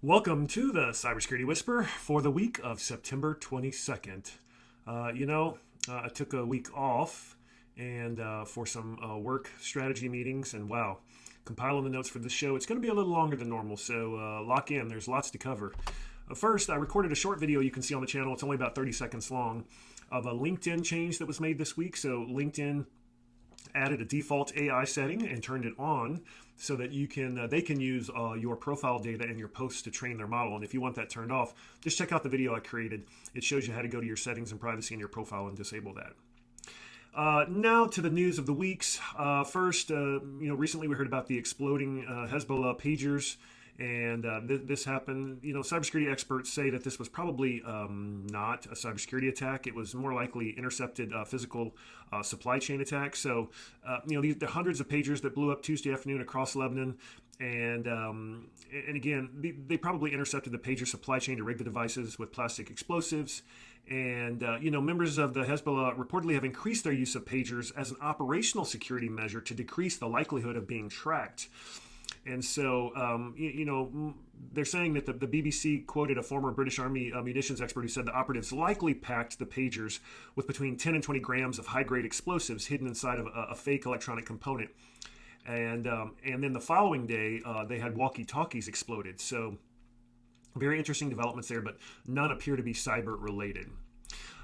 Welcome to the Cybersecurity Whisper for the week of September 22nd. I took a week off and for some work strategy meetings, and wow, compiling the notes for this show. It's going to be a little longer than normal, so lock in. There's lots to cover. First, I recorded a short video you can see on the channel. It's only about 30 seconds long of a LinkedIn change that was made this week. So LinkedIn added a default AI setting and turned it on so that they can use your profile data and your posts to train their model. And if you want that turned off, just check out the video I created. It shows you how to go to your settings and privacy in your profile and disable that. Now to the news of the weeks. First, recently we heard about the exploding Hezbollah pagers. And this happened. Cybersecurity experts say that this was probably not a cybersecurity attack. It was more likely intercepted physical supply chain attack. So, the hundreds of pagers that blew up Tuesday afternoon across Lebanon, and again, they probably intercepted the pager supply chain to rig the devices with plastic explosives. And, members of the Hezbollah reportedly have increased their use of pagers as an operational security measure to decrease the likelihood of being tracked. And so, they're saying that the BBC quoted a former British Army munitions expert who said the operatives likely packed the pagers with between 10 and 20 grams of high-grade explosives hidden inside of a fake electronic component. And then the following day, they had walkie-talkies exploded. So, very interesting developments there, but none appear to be cyber-related.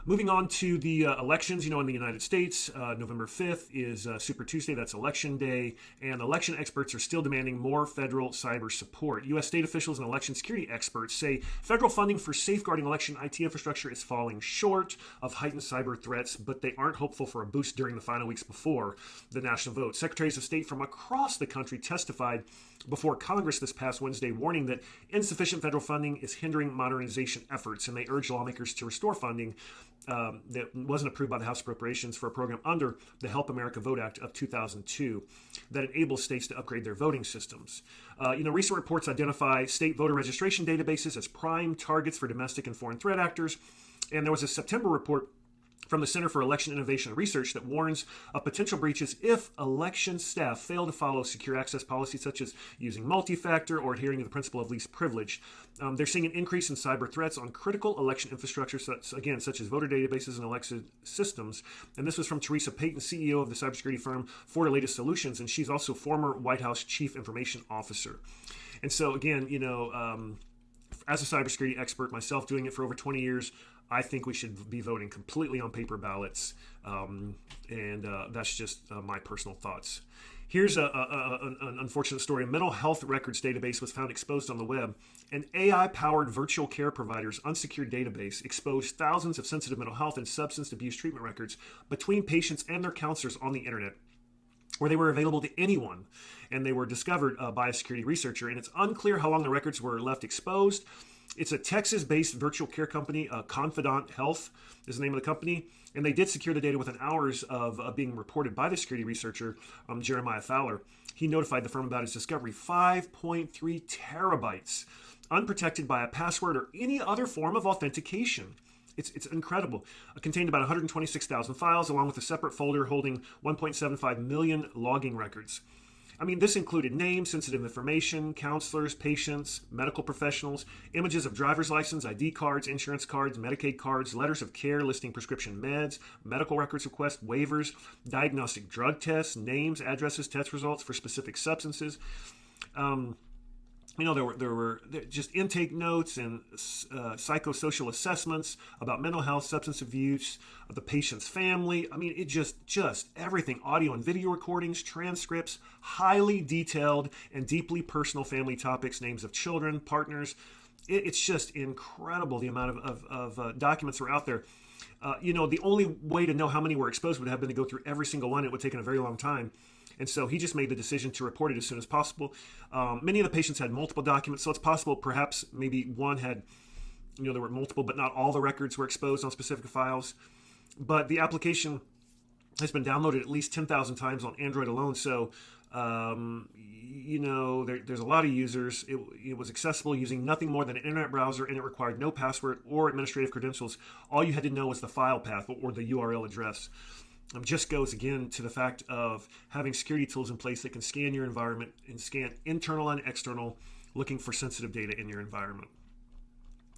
Moving on to the elections, in the United States, November 5th is Super Tuesday. That's Election Day. And election experts are still demanding more federal cyber support. U.S. state officials and election security experts say federal funding for safeguarding election IT infrastructure is falling short of heightened cyber threats, but they aren't hopeful for a boost during the final weeks before the national vote. Secretaries of State from across the country testified before Congress this past Wednesday, warning that insufficient federal funding is hindering modernization efforts, and they urge lawmakers to restore funding that wasn't approved by the House Appropriations for a program under the Help America Vote Act of 2002 that enables states to upgrade their voting systems. Recent reports identify state voter registration databases as prime targets for domestic and foreign threat actors, and there was a September report from the Center for Election Innovation and Research that warns of potential breaches if election staff fail to follow secure access policies such as using multi-factor or adhering to the principle of least privilege. They're seeing an increase in cyber threats on critical election infrastructure, such as voter databases and election systems. And this was from Teresa Payton, CEO of the cybersecurity firm For the Latest Solutions, and she's also former White House Chief Information Officer. And so, again, as a cybersecurity expert myself, doing it for over 20 years, I think we should be voting completely on paper ballots, and that's just my personal thoughts. Here's an unfortunate story. A mental health records database was found exposed on the web. An AI-powered virtual care provider's unsecured database exposed thousands of sensitive mental health and substance abuse treatment records between patients and their counselors on the internet, where they were available to anyone, and they were discovered by a security researcher. And it's unclear how long the records were left exposed. It's a Texas-based virtual care company. Confidant Health is the name of the company. And they did secure the data within hours of being reported by the security researcher, Jeremiah Fowler. He notified the firm about his discovery. 5.3 terabytes, unprotected by a password or any other form of authentication. It's incredible. It contained about 126,000 files, along with a separate folder holding 1.75 million logging records. I mean, this included names, sensitive information, counselors, patients, medical professionals, images of driver's license, ID cards, insurance cards, Medicaid cards, letters of care listing prescription meds, medical records requests, waivers, diagnostic drug tests, names, addresses, test results for specific substances. There were just intake notes and psychosocial assessments about mental health, substance abuse, of the patient's family. I mean, it just everything, audio and video recordings, transcripts, highly detailed and deeply personal family topics, names of children, partners. It's just incredible the amount of documents that were out there. The only way to know how many were exposed would have been to go through every single one. It would have taken a very long time. And so he just made the decision to report it as soon as possible. Many of the patients had multiple documents, so it's possible perhaps maybe one had, there were multiple, but not all the records were exposed on specific files. But the application has been downloaded at least 10,000 times on Android alone. So, there's a lot of users. It was accessible using nothing more than an internet browser, and it required no password or administrative credentials. All you had to know was the file path or the URL address. Just goes again to the fact of having security tools in place that can scan your environment and scan internal and external looking for sensitive data in your environment.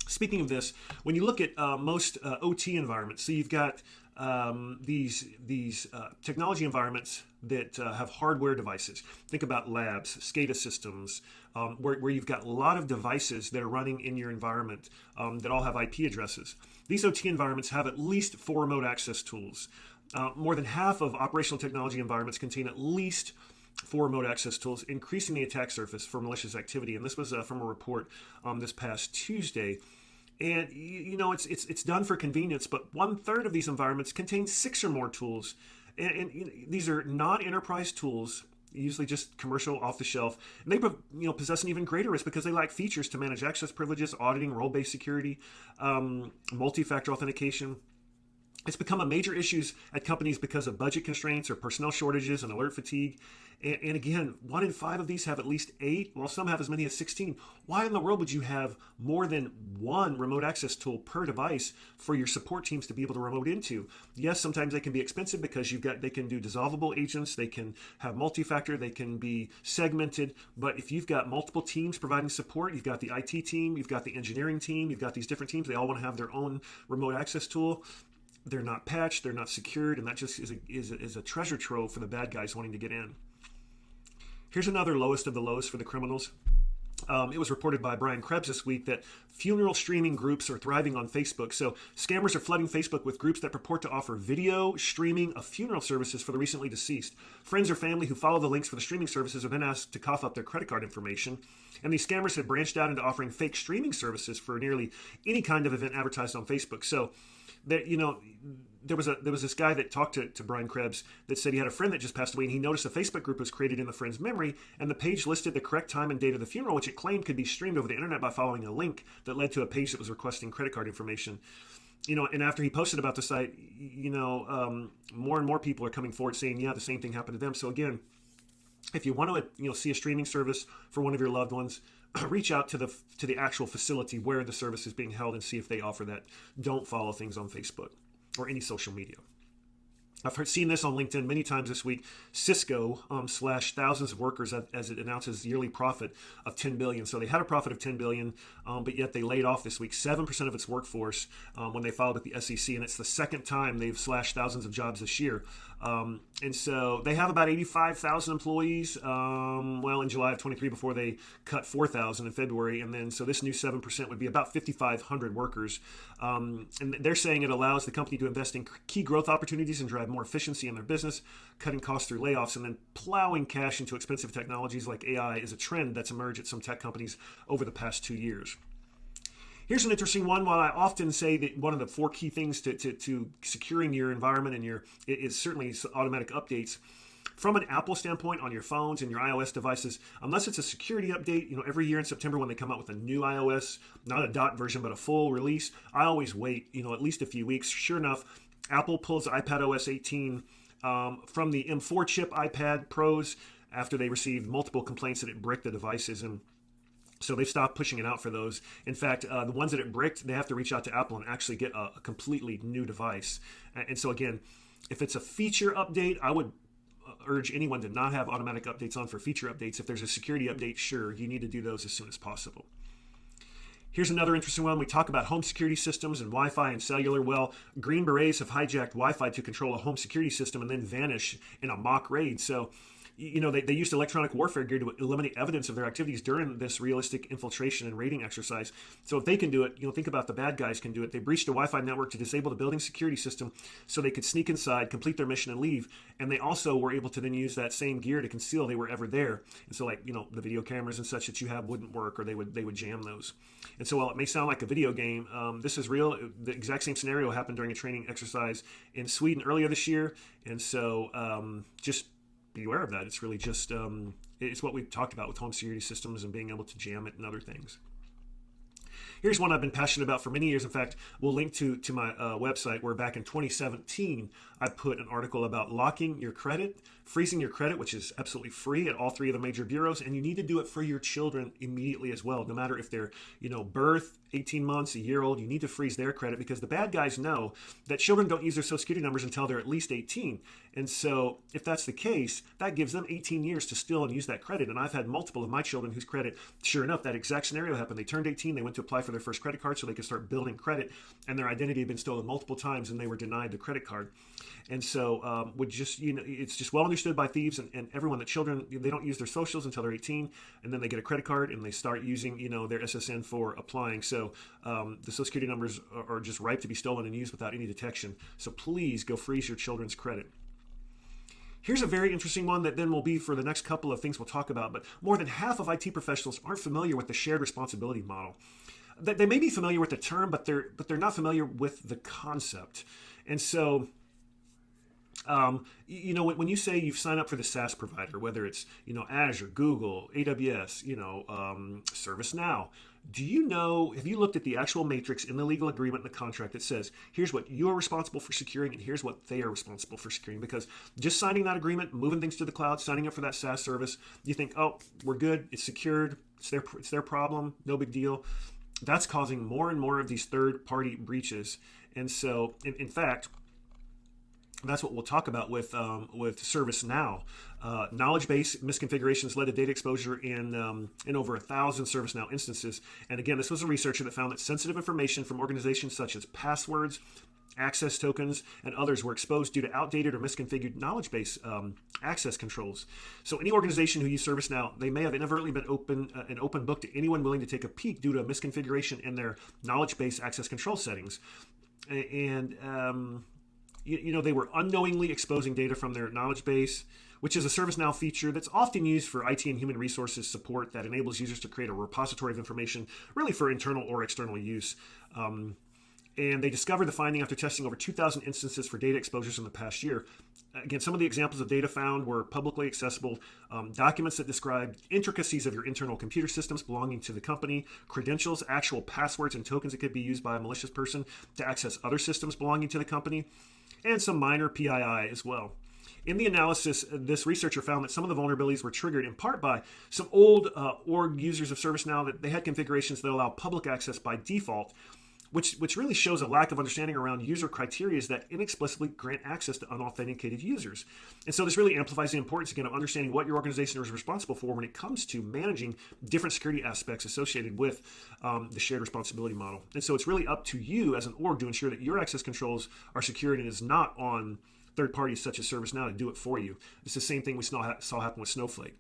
Speaking of this, when you look at most OT environments, so you've got these technology environments that have hardware devices. Think about labs, SCADA systems, where you've got a lot of devices that are running in your environment that all have IP addresses. These OT environments have at least 4 remote access tools. More than half of operational technology environments contain at least 4 remote access tools, increasing the attack surface for malicious activity. And this was from a report this past Tuesday. And it's done for convenience, but 1/3 of these environments contain 6 or more tools, and these are non-enterprise tools, usually just commercial, off the shelf. And they possess an even greater risk because they lack features to manage access privileges, auditing, role-based security, multi-factor authentication. It's become a major issue at companies because of budget constraints or personnel shortages and alert fatigue. And again, 1 in 5 of these have at least 8, while some have as many as 16. Why in the world would you have more than 1 remote access tool per device for your support teams to be able to remote into? Yes, sometimes they can be expensive because they can do dissolvable agents, they can have multi-factor, they can be segmented. But if you've got multiple teams providing support, you've got the IT team, you've got the engineering team, you've got these different teams, they all want to have their own remote access tool. They're not patched, they're not secured, and that just is a treasure trove for the bad guys wanting to get in. Here's another lowest of the lows for the criminals. It was reported by Brian Krebs this week that funeral streaming groups are thriving on Facebook. So scammers are flooding Facebook with groups that purport to offer video streaming of funeral services for the recently deceased. Friends or family who follow the links for the streaming services are then asked to cough up their credit card information. And these scammers have branched out into offering fake streaming services for nearly any kind of event advertised on Facebook. So that, there was this guy that talked to Brian Krebs that said he had a friend that just passed away, and he noticed a Facebook group was created in the friend's memory, and the page listed the correct time and date of the funeral, which it claimed could be streamed over the internet by following a link that led to a page that was requesting credit card information. And after he posted about the site, more and more people are coming forward saying, yeah, the same thing happened to them. So again, if you want to see a streaming service for one of your loved ones, reach out to the actual facility where the service is being held and see if they offer that. Don't follow things on Facebook or any social media. I've seen this on LinkedIn many times this week. Cisco slashed thousands of workers as it announces yearly profit of $10 billion. So they had a profit of $10 billion, but yet they laid off this week 7% of its workforce when they filed with the SEC. And it's the second time they've slashed thousands of jobs this year. And so they have about 85,000 employees, in July of 23 before they cut 4,000 in February. And then so this new 7% would be about 5,500 workers. And they're saying it allows the company to invest in key growth opportunities and drive more efficiency in their business, cutting costs through layoffs, and then plowing cash into expensive technologies like AI is a trend that's emerged at some tech companies over the past 2 years. Here's an interesting one. While I often say that one of the 4 key things to securing your environment and is certainly automatic updates, from an Apple standpoint on your phones and your iOS devices, unless it's a security update, every year in September when they come out with a new iOS, not a dot version, but a full release, I always wait, at least a few weeks. Sure enough, Apple pulls iPadOS 18 from the M4 chip iPad Pros after they received multiple complaints that it bricked the devices, and so they've stopped pushing it out for those. In fact, the ones that it bricked, they have to reach out to Apple and actually get a completely new device. And so again, if it's a feature update, I would urge anyone to not have automatic updates on for feature updates. If there's a security update, sure, you need to do those as soon as possible. Here's another interesting one. We talk about home security systems and Wi-Fi and cellular. Well, Green Berets have hijacked Wi-Fi to control a home security system and then vanish in a mock raid. So, they used electronic warfare gear to eliminate evidence of their activities during this realistic infiltration and raiding exercise. So if they can do it, think about the bad guys can do it. They breached a Wi-Fi network to disable the building security system so they could sneak inside, complete their mission, and leave. And they also were able to then use that same gear to conceal they were ever there. And so the video cameras and such that you have wouldn't work, or they would jam those. And so while it may sound like a video game, this is real. The exact same scenario happened during a training exercise in Sweden earlier this year. And so just be aware of that. It's really just, it's what we've talked about with home security systems and being able to jam it and other things. Here's one I've been passionate about for many years. In fact, we'll link to my website where back in 2017, I put an article about locking your credit, freezing your credit, which is absolutely free at all three of the major bureaus. And you need to do it for your children immediately as well. No matter if they're, birth, 18 months, a year old, you need to freeze their credit because the bad guys know that children don't use their Social Security numbers until they're at least 18. And so if that's the case, that gives them 18 years to steal and use that credit. And I've had multiple of my children whose credit, sure enough, that exact scenario happened. They turned 18, they went to apply for their first credit card so they could start building credit, and their identity had been stolen multiple times and they were denied the credit card. And so it's just well understood by thieves and everyone that children, they don't use their socials until they're 18, and then they get a credit card and they start using, their SSN for applying. So the Social Security numbers are just ripe to be stolen and used without any detection. So please go freeze your children's credit. Here's a very interesting one that then will be for the next couple of things we'll talk about, but more than half of IT professionals aren't familiar with the shared responsibility model. They may be familiar with the term, but they're not familiar with the concept. And so, when you say you've signed up for the SaaS provider, whether it's, Azure, Google, AWS, ServiceNow, have you looked at the actual matrix in the legal agreement in the contract that says, here's what you are responsible for securing and here's what they are responsible for securing? Because just signing that agreement, moving things to the cloud, signing up for that SaaS service, you think, oh, we're good, it's secured, it's their problem, no big deal. That's causing more and more of these third-party breaches. And so, in fact, that's what we'll talk about with ServiceNow. Knowledge base misconfigurations led to data exposure in over 1,000 ServiceNow instances. And again, this was a researcher that found that sensitive information from organizations such as passwords, access tokens, and others were exposed due to outdated or misconfigured knowledge base access controls. So any organization who used ServiceNow, they may have inadvertently been an open book to anyone willing to take a peek due to a misconfiguration in their knowledge base access control settings. And they were unknowingly exposing data from their knowledge base, which is a ServiceNow feature that's often used for IT and human resources support that enables users to create a repository of information, really for internal or external use. And they discovered the finding after testing over 2,000 instances for data exposures in the past year. Again, some of the examples of data found were publicly accessible documents that described intricacies of your internal computer systems belonging to the company, credentials, actual passwords, and tokens that could be used by a malicious person to access other systems belonging to the company, and some minor PII as well. In the analysis, this researcher found that some of the vulnerabilities were triggered in part by some old org users of ServiceNow that they had configurations that allow public access by default, which really shows a lack of understanding around user criteria that inexplicably grant access to unauthenticated users. And so this really amplifies the importance, again, of understanding what your organization is responsible for when it comes to managing different security aspects associated with the shared responsibility model. And so it's really up to you as an org to ensure that your access controls are secured and is not on third parties such as ServiceNow to do it for you. It's the same thing we saw happen with Snowflake.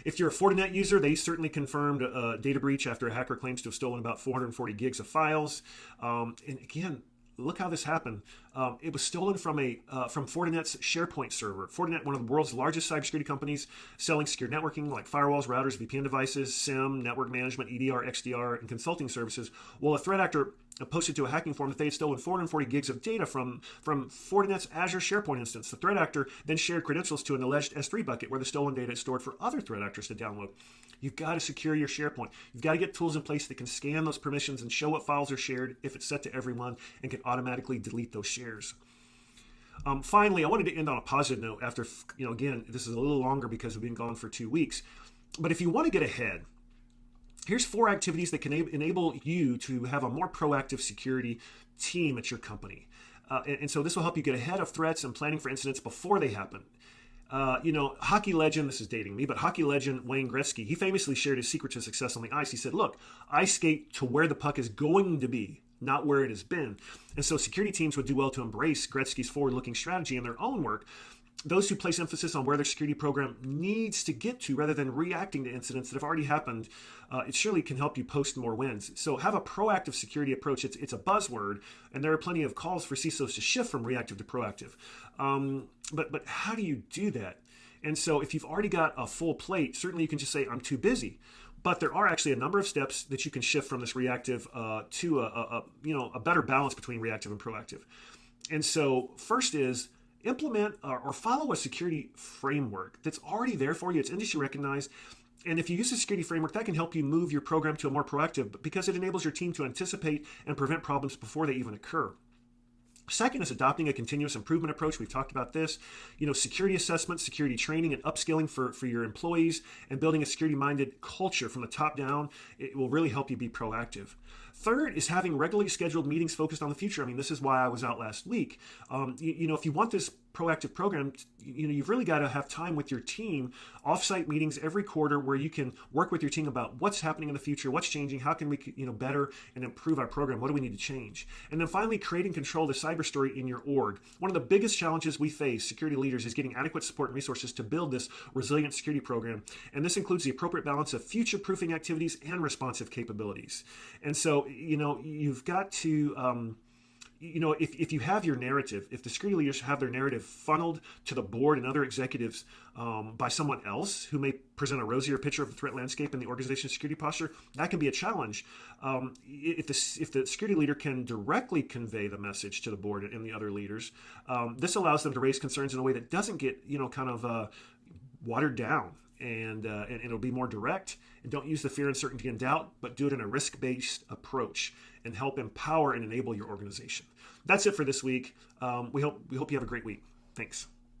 If you're a Fortinet user, they certainly confirmed a data breach after a hacker claims to have stolen about 440 gigs of files. And again, look how this happened. It was stolen from Fortinet's SharePoint server. Fortinet, one of the world's largest cybersecurity companies, selling secure networking like firewalls, routers, VPN devices, SIEM, network management, EDR, XDR, and consulting services. Well, a threat actor posted to a hacking forum that they had stolen 440 gigs of data from Fortinet's Azure SharePoint instance. The threat actor then shared credentials to an alleged S3 bucket where the stolen data is stored for other threat actors to download. You've got to secure your SharePoint. You've got to get tools in place that can scan those permissions and show what files are shared if it's set to everyone and can automatically delete those shares. Finally, I wanted to end on a positive note after, again, this is a little longer because we've been gone for 2 weeks. But if you want to get ahead, here's 4 activities that can enable you to have a more proactive security team at your company. And so this will help you get ahead of threats and planning for incidents before they happen. Hockey legend, this is dating me, but hockey legend Wayne Gretzky, he famously shared his secret to success on the ice. He said, look, I skate to where the puck is going to be, not where it has been. And so security teams would do well to embrace Gretzky's forward-looking strategy in their own work. Those who place emphasis on where their security program needs to get to rather than reacting to incidents that have already happened, it surely can help you post more wins. So have a proactive security approach. It's a buzzword, and there are plenty of calls for CISOs to shift from reactive to proactive. But how do you do that? And so if you've already got a full plate, certainly you can just say, I'm too busy. But there are actually a number of steps that you can shift from this reactive to a better balance between reactive and proactive. And so first is implement or follow a security framework that's already there for you. It's industry recognized. And if you use a security framework, that can help you move your program to a more proactive, because it enables your team to anticipate and prevent problems before they even occur. Second is adopting a continuous improvement approach. We've talked about this. Security assessment, security training, and upskilling for your employees, and building a security-minded culture from the top down. It will really help you be proactive. Third is having regularly scheduled meetings focused on the future. I mean, this is why I was out last week. If you want this proactive program, you've really got to have time with your team, offsite meetings every quarter where you can work with your team about what's happening in the future, what's changing, how can we better and improve our program, what do we need to change. And then finally, create and control the cyber story in your org. One of the biggest challenges we face, security leaders, is getting adequate support and resources to build this resilient security program. And this includes the appropriate balance of future-proofing activities and responsive capabilities. And so, you've got to... if you have your narrative, if the security leaders have their narrative funneled to the board and other executives by someone else who may present a rosier picture of the threat landscape and the organization's security posture, that can be a challenge. If the security leader can directly convey the message to the board and the other leaders, this allows them to raise concerns in a way that doesn't get watered down. And it'll be more direct. And don't use the fear, uncertainty, and doubt, but do it in a risk-based approach and help empower and enable your organization. That's it for this week. We hope you have a great week. Thanks.